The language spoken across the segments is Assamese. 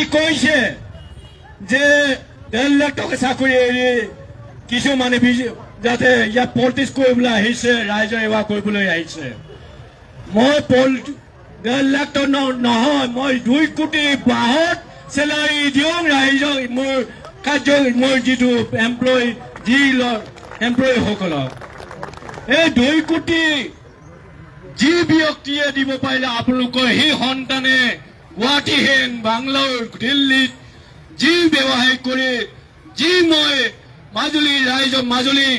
আজি কৈছে যে 1.5 লাখ টকা চাকৰি এৰি কিছুমানে যাতে ইয়াত পলিটিক্স কৰিবলৈ আহিছে, ৰাইজৰ সেৱা কৰিবলৈ আহিছে। মই 1.5 লাখ টকা নহয়, মই 2 কোটি বাহত চেলাৰী দিওঁ ৰাইজক, মোৰ যিটো এমপ্লয়ীসকলক। এই 2 কোটি যি ব্যক্তিয়ে দিব পাৰিলে আপোনালোকৰ সেই সন্তানে গুৱাহাটী হেন বাংলাৰ দিল্লীত যি ব্যৱসায় কৰে, যি মই মাজুলী ৰাইজক মাজুলী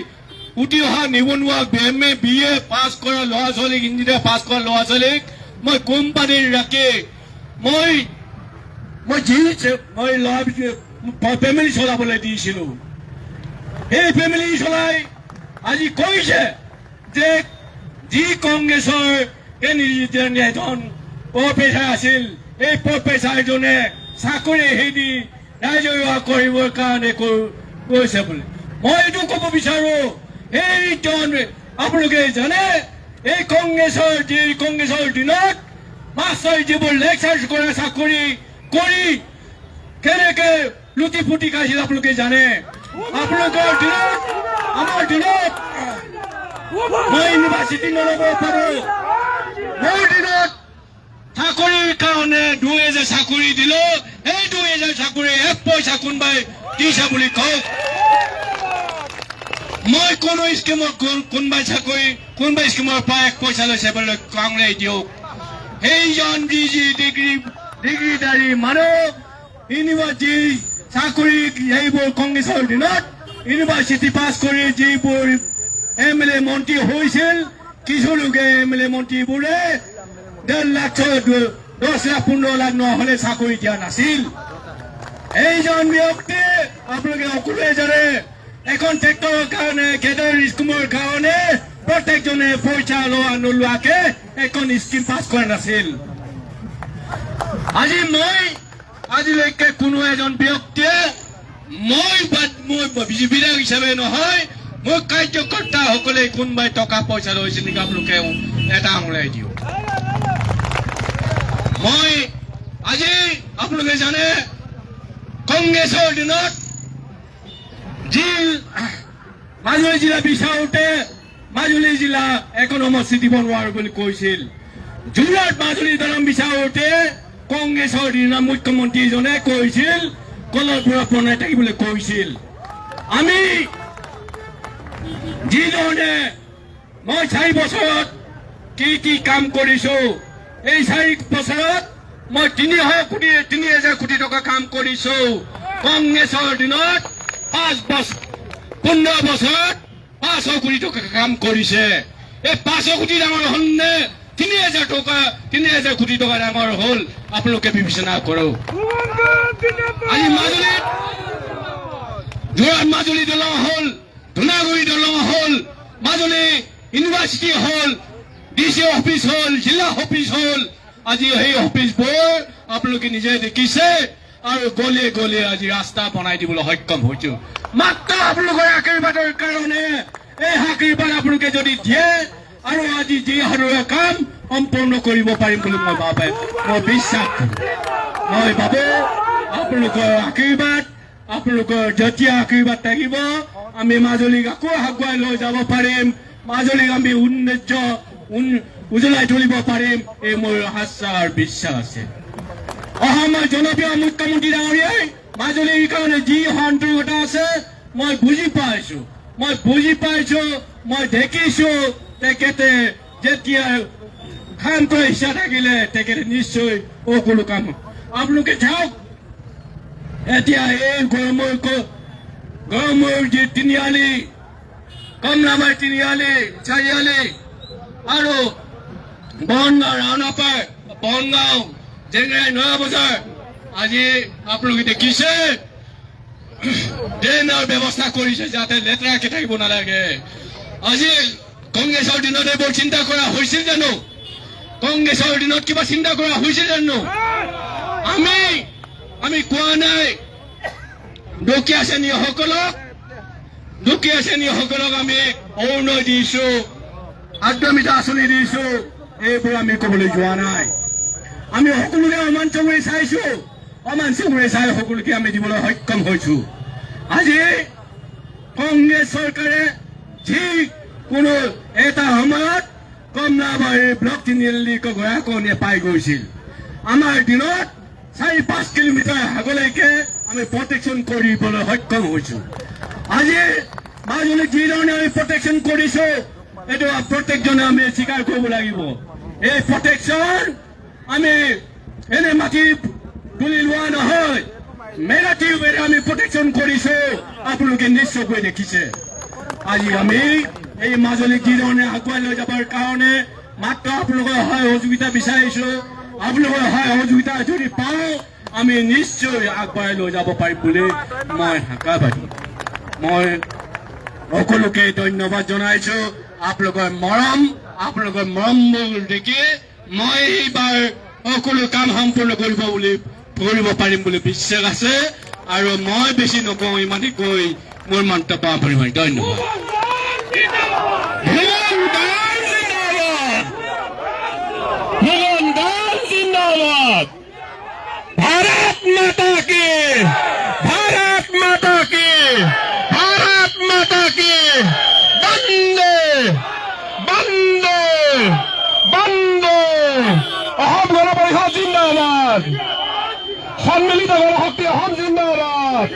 উঠি অহা নিবনুৱা BA BA পাছ কৰা ল'ৰা ছোৱালীক, ইঞ্জিনিয়াৰ পাছ কৰা ল'ৰা ছোৱালীক মই কোম্পানীৰ ৰাখি মই ফেমিলি চলাবলৈ দিছিলো। সেই ফেমিলি চলাই আজি কৈছে যে যি কংগ্ৰেছৰ এজন প্ৰফেচাৰ আছিল, এই প্ৰফেচাৰজনে চাকৰি দি ৰাইজৰ সেৱা কৰিবৰ কাৰণে কৈছে বুলি। মই এইটো ক'ব বিচাৰো, এইজন আপোনালোকে জানে এই কংগ্ৰেছৰ দিনত মাষ্টৰ যিবোৰ লেকচাৰ কৰা চাকৰি কৰি কেনেকে লুটি ফুটি খাইছিল আপোনালোকে জানে। আপোনালোকৰ দিনত, আমাৰ দিনত মই ইউনিভাৰ্চিটি নল'ব পাৰো, মোৰ দিনত চাকৰিৰ কাৰণে 2,000 চাকৰি দিলো, সেই 2,000 চাকৰি 1 পইচা কোনোবাই দিছে বুলি কওক। মই কোনো স্কিমত কোনোবাই স্কিমৰ পৰা 1 পইচা লৈছে বুলি কংগ্ৰেছ দিয়ক। সেইজন যি ডিগ্ৰীধাৰী মানুহ ইউনিভাৰ্চিটি চাকৰি সেইবোৰ কংগ্ৰেছৰ দিনত ইউনিভাৰ্চিটি পাছ কৰি যিবোৰ MLA মন্ত্ৰী হৈছিল, কিছু লোকে MLA মন্ত্ৰীবোৰে 1.5 লাখ 10 লাখ 15 লাখ নহ'লে চাকৰি দিয়া নাছিল। এইজন ব্যক্তি আপোনালোকে সকলোৱে জানে, এখন ট্ৰেক্টৰৰ কাৰণে গেটৰ স্কিমৰ কাৰণে প্ৰত্যেকজনে পইচা নোলোৱাকে এখন স্কিম পাছ কৰা নাছিল। আজিলৈকে কোনো এজন ব্যক্তিয়ে মই বিধায়ক হিচাপে নহয়, মই কাৰ্যকৰ্তাসকলে কোনোবাই টকা পইচা লৈছিল নেকি আপোনালোকে এটা আঙুলিয়াই দিওঁ। মই আজি আপোনালোকে জানে কংগ্ৰেছৰ দিনত যি মাজুলী জিলা বিচাৰোতে মাজুলী জিলা একনমস্তি দিব নোৱাৰো বুলি কৈছিল। যোৰহাট মাজুলী দলং বিচাৰোতে কংগ্ৰেছৰ দিনা মুখ্যমন্ত্ৰীজনে কৈছিল কলৰ পৰা বনাই থাকিবলৈ কৈছিল। আমি যিধৰণে মই 4 বছৰত কি কাম কৰিছো, এই 4 বছৰত মই 3,000 কোটি টকা কাম কৰিছো। কংগ্ৰেছৰ দিনত 15 বছৰত 500 কোটি টকা কাম কৰিছে। এই 500 কোটি ডাঙৰ হ'ল নে 3,000 কোটি টকা ডাঙৰ হ'ল? আপোনালোকে বিবেচনা কৰক। আজি মাজুলীত যোৰহাট মাজুলী দলং হ'ল, ধুনাগুৰি দলং হ'ল, মাজুলী ইউনিভাৰ্চিটি হ'ল, DC অফিচ হ'ল, জিলা অফিচ হ'ল। আজি সেই অফিচবোৰ আপোনালোকে নিজে দেখিছে আৰু গলে গলে আজি ৰাস্তা বনাই দিবলৈ সক্ষম হৈছো। মাত্ৰ আপোনালোকৰ আশীৰ্বাদৰ কাৰণে। এই আশীৰ্বাদ আপোনালোকে যদি দিয়ে আৰু আজি যি হাৰুৱা কাম সম্পূৰ্ণ কৰিব পাৰিম বুলি মই বিশ্বাস কৰোঁ। মই ভাবো আপোনালোকৰ আশীৰ্বাদ, আপোনালোকৰ যেতিয়া আশীৰ্বাদ থাকিব আমি মাজুলীক আকৌ আগুৱাই লৈ যাব পাৰিম, মাজুলীক আমি উজ্বলাই তুলিব পাৰিম, এই মোৰ আশা আৰু বিশ্বাস আছে। অসমৰ জনপ্ৰিয় মুখ্যমন্ত্ৰী ডাঙৰীয়াই মাজুলীৰ কাৰণে যি সন্তৰ্কতা আছে মই বুজি পাইছো, মই দেখিছো। তেখেতে যেতিয়া কাম কৰাৰ ইচ্ছা থাকিলে তেখেতে নিশ্চয় সকলো কাম। আপোনালোকে চাওক, এতিয়া এই গড়মূৰ যি তিনিআলি, কমলাবাৰী তিনিআলি, চাৰিআলি আৰু বনগাঁও ৰাওনাপাৰ, বনগাঁও জেংৰাই নয়া বজাৰ, আজি আপোনালোকে দেখিছে ড্ৰেইনৰ ব্যৱস্থা কৰিছে যাতে লেতেৰাকে থাকিব নালাগে। আজি কংগ্ৰেছৰ দিনত এইবোৰ চিন্তা কৰা হৈছিল জানো? কংগ্ৰেছৰ দিনত কিবা চিন্তা কৰা হৈছিল জানো? আমি কোৱা নাই দুখীয়া শ্ৰেণীসকলক আমি অৰুণোদয় দিছো, আদ্যমিতা আঁচনি দিছো, এইবোৰ আমি ক'বলৈ যোৱা নাই। আমি সকলোকে সমান চকুৰে চাইছো। অমান চকুৰে চাই সকলোকে আমি দিবলৈ সক্ষম হৈছো আজি কংগ্ৰেছ চৰকাৰে যি কোনো এটা সময়ত কমলাবাৰী ব্লক তিনিআলি গৰাকৰণীয়ে পাই গৈছিল আমাৰ দিনত 4-5 কিলোমিটাৰ আগলৈকে আমি প্ৰটেকশ্যন কৰিবলৈ সক্ষম হৈছো আজি মাজুলীক যিধৰণে আমি প্ৰটেকশ্যন কৰিছো এইটো প্ৰত্যেকজনে আমি স্বীকাৰ কৰিব লাগিব এই প্ৰটেকশ্যন আমি এনে মাটি তুলি লোৱা নহয় মেগা টিউবেৰে আমি প্ৰটেকশ্যন কৰিছো আপোনালোকে নিশ্চয়কৈ দেখিছে আজি আমি এই মাজুলীক যিধৰণে আগুৱাই লৈ যাবৰ কাৰণে মাত্ৰ আপোনালোকৰ সহায় সহযোগিতা বিচাৰিছো আপোনালোকৰ সহায় সহযোগিতা যদি পাওঁ আমি নিশ্চয় আগবঢ়াই লৈ যাব পাৰিম বুলি মই আশাবাদী মই সকলোকে ধন্যবাদ জনাইছো আপোনালোকৰ মৰম দেখি মই এইবাৰ সকলো কাম সম্পূৰ্ণ কৰিব পাৰিম বুলি বিশ্বাস আছে আৰু মই বেছি নকওঁ ইমানে কৈ মোৰ মন্তব্য সামৰিম ধন্যবাদ भारत माता की भारत माता की भारत माता की बंदे बंदे बंदे अहम गण परिषद जिंदाबाद सम्मिलित गणशक्ति अहम जिंदाबाद